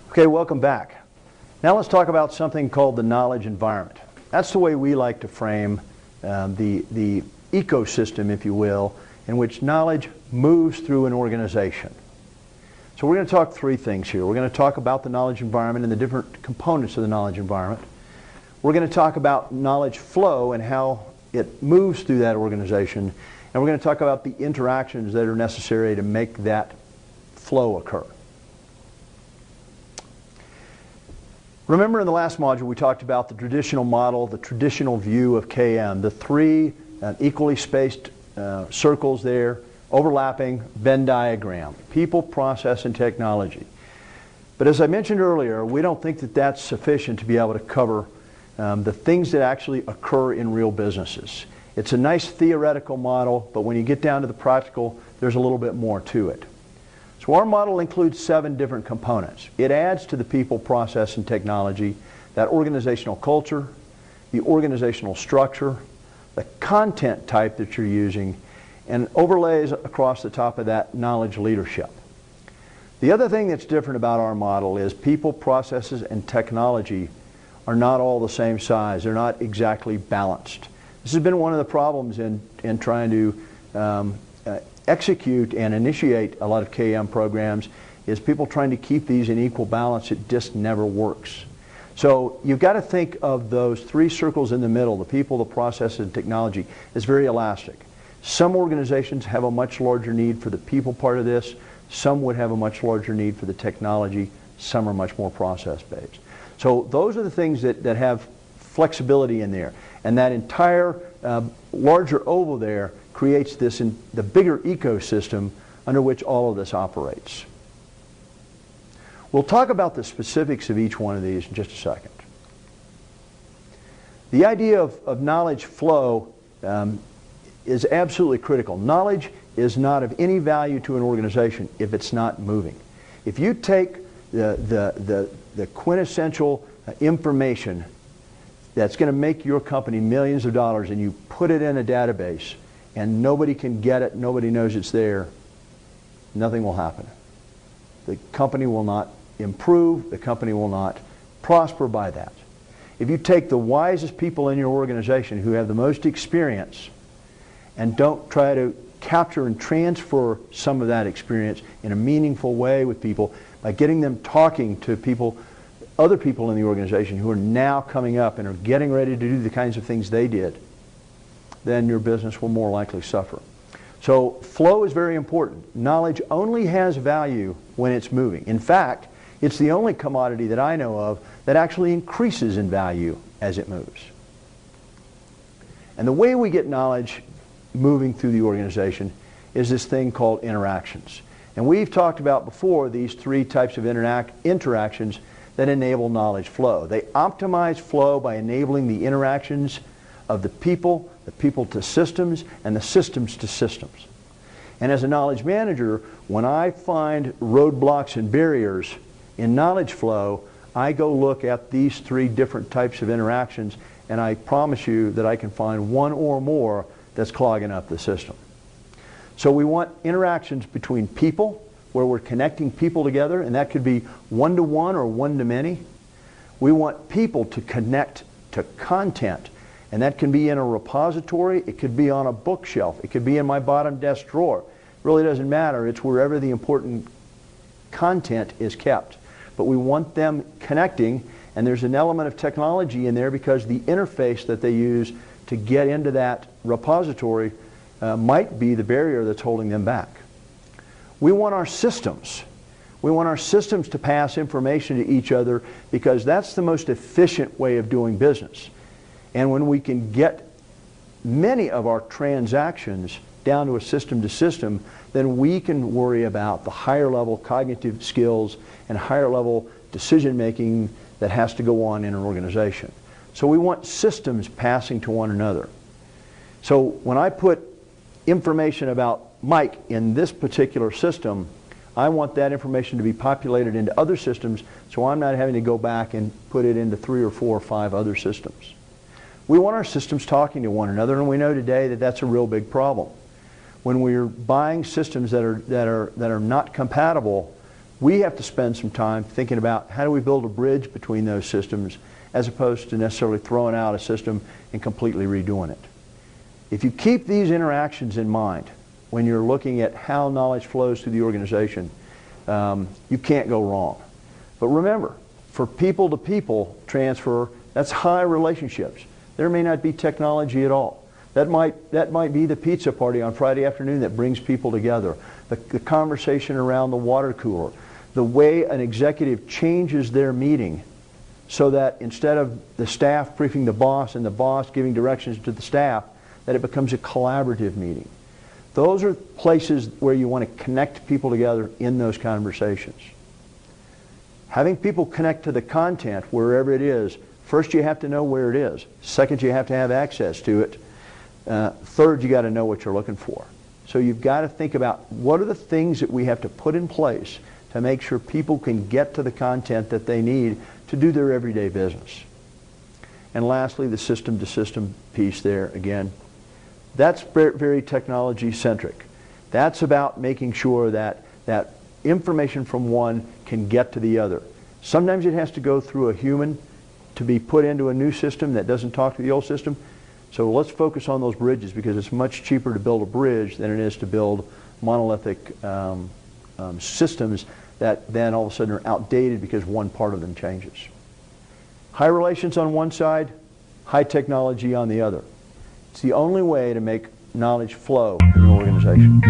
Okay, welcome back. Now let's talk about something called the knowledge environment. That's the way we like to frame the ecosystem, if you will, in which knowledge moves through an organization. So we're going to talk three things here. We're going to talk about the knowledge environment and the different components of the knowledge environment. We're going to talk about knowledge flow and how it moves through that organization. And we're going to talk about the interactions that are necessary to make that flow occur. Remember in the last module we talked about the traditional model, the traditional view of KM, the three equally spaced circles there, overlapping Venn diagram, people, process, and technology. But as I mentioned earlier, we don't think that that's sufficient to be able to cover the things that actually occur in real businesses. It's a nice theoretical model, but when you get down to the practical, there's a little bit more to it. So our model includes 7 different components. It adds to the people, process, and technology that organizational culture, the organizational structure, the content type that you're using, and overlays across the top of that knowledge leadership. The other thing that's different about our model is people, processes, and technology are not all the same size. They're not exactly balanced. This has been one of the problems in trying to execute and initiate a lot of KM programs, is people trying to keep these in equal balance. It just never works. So you've got to think of those 3 circles in the middle, the people, the process, and technology, as very elastic. Some organizations have a much larger need for the people part of this. Some would have a much larger need for the technology. Some are much more process-based. So those are the things that have flexibility in there. And that entire larger oval there creates this in the bigger ecosystem under which all of this operates. We'll talk about the specifics of each one of these in just a second. The idea of knowledge flow is absolutely critical. Knowledge is not of any value to an organization if it's not moving. If you take the quintessential information that's going to make your company millions of dollars and you put it in a database and nobody can get it, nobody knows it's there, nothing will happen. The company will not improve, the company will not prosper by that. If you take the wisest people in your organization who have the most experience and don't try to capture and transfer some of that experience in a meaningful way with people by getting them talking to people, other people in the organization who are now coming up and are getting ready to do the kinds of things they did, then your business will more likely suffer. So flow is very important. Knowledge only has value when it's moving. In fact, it's the only commodity that I know of that actually increases in value as it moves. And the way we get knowledge moving through the organization is this thing called interactions. And we've talked about before these 3 types of interactions that enable knowledge flow. They optimize flow by enabling the interactions of the people to systems, and the systems to systems. And as a knowledge manager, when I find roadblocks and barriers in knowledge flow, I go look at these 3 different types of interactions, and I promise you that I can find one or more that's clogging up the system. So we want interactions between people, where we're connecting people together, and that could be one-to-one or one-to-many. We want people to connect to content, and that can be in a repository, it could be on a bookshelf, it could be in my bottom desk drawer. It really doesn't matter, it's wherever the important content is kept. But we want them connecting, and there's an element of technology in there because the interface that they use to get into that repository might be the barrier that's holding them back. We want our systems. We want our systems to pass information to each other because that's the most efficient way of doing business. And when we can get many of our transactions down to a system to system, then we can worry about the higher level cognitive skills and higher level decision making that has to go on in an organization. So we want systems passing to one another. So when I put information about Mike in this particular system, I want that information to be populated into other systems so I'm not having to go back and put it into 3 or 4 or 5 other systems. We want our systems talking to one another, and we know today that that's a real big problem. when we're buying systems that are not compatible, we have to spend some time thinking about how do we build a bridge between those systems as opposed to necessarily throwing out a system and completely redoing it. If you keep these interactions in mind when you're looking at how knowledge flows through the organization, you can't go wrong. But remember, for people-to-people transfer, that's high relationships. There may not be technology at all. That might be the pizza party on Friday afternoon that brings people together, the conversation around the water cooler, the way an executive changes their meeting so that instead of the staff briefing the boss and the boss giving directions to the staff, that it becomes a collaborative meeting. Those are places where you want to connect people together in those conversations. Having people connect to the content wherever it is, first you have to know where it is. Second, you have to have access to it. Third, you got to know what you're looking for. So you've got to think about what are the things that we have to put in place to make sure people can get to the content that they need to do their everyday business. And lastly, the system-to-system piece there again. That's very technology-centric. That's about making sure that information from one can get to the other. Sometimes it has to go through a human to be put into a new system that doesn't talk to the old system. So let's focus on those bridges because it's much cheaper to build a bridge than it is to build monolithic systems that then all of a sudden are outdated because one part of them changes. High relations on one side, high technology on the other. It's the only way to make knowledge flow in your organization.